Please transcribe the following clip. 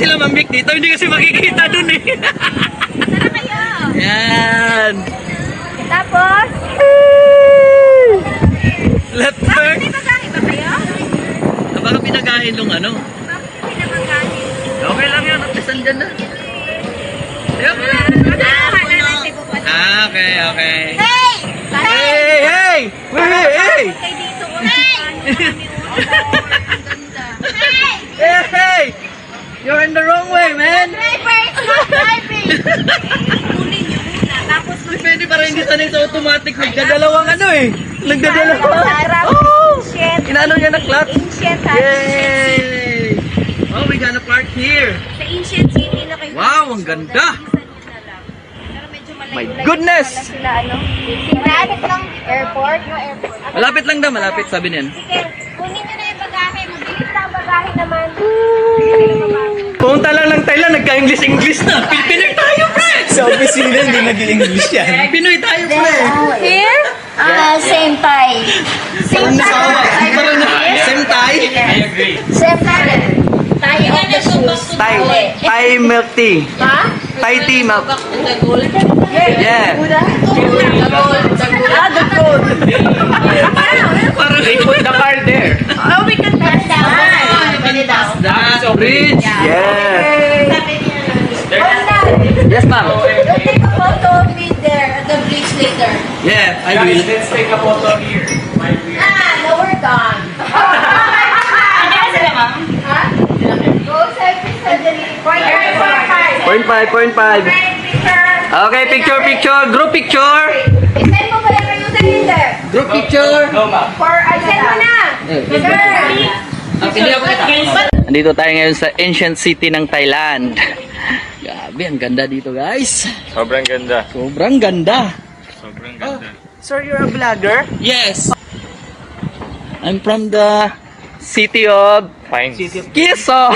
sila mamik dito, hindi kasi makikita dun eh. Tara kayo. Yan. Tapos, Left bakit turn. may bagahe ba kayo? Baka pinagahin nung ano. Bakit may pinabagahe? Okay lang yun, nagtasan dyan na. Yep. Okay, okay. Hey! Hey, hey! Hey, hey! Kay dito, hey! Hey, hey! You're in the wrong way, man! Driver, it's not driving! Kunin nyo muna, tapos Pwede pa rin sanay sa automatic. Nagdadalawang ano eh. Nagdadalawang. Harap, Oh! ancient, Inano niya na clutch? ancient, ha? Yay! Oh, we gonna park here. Sa ancient city na kayo. Wow, ang ganda. Pero medyo malayo. My goodness! Sila, ano? Malapit lang, airport, no airport. Malapit lang daw, malapit sabi niyan. Sige, kunin nyo na yung bagahe. Mabilis na ang bagahe naman. Punta lang ng Thailand, nagka-English na. Pinoy tayo, pre! Sa opisina, hindi nag-English yan. Pinoy tayo, pre! Here? Same Thai. Same Thai. Parang same Thai? Same Thai. Thai of the shoes. Thai. Thai milk tea. Ha? Thai tea milk. Yeah. The gold. Parang they put the car there. Oh, we can press down. Put it down. That's a bridge. Yes. Yes, ma'am. We'll take a photo of me there at the bridge later. Yeah, I will. Let's take a photo here. No, we're done. Ha? Go selfie suddenly. Point 0.5. Okay, picture. Group picture. I-send mo ba yung username there? Group picture. No, ma'am. I-send mo na. Sir. Nandito tayo ngayon sa ancient city ng Thailand. Grabe, ang ganda dito, guys. Sobrang ganda. Sobrang ganda. Sobrang ganda. Sir, you're a vlogger? Yes. I'm from the city of Fine. Quezon.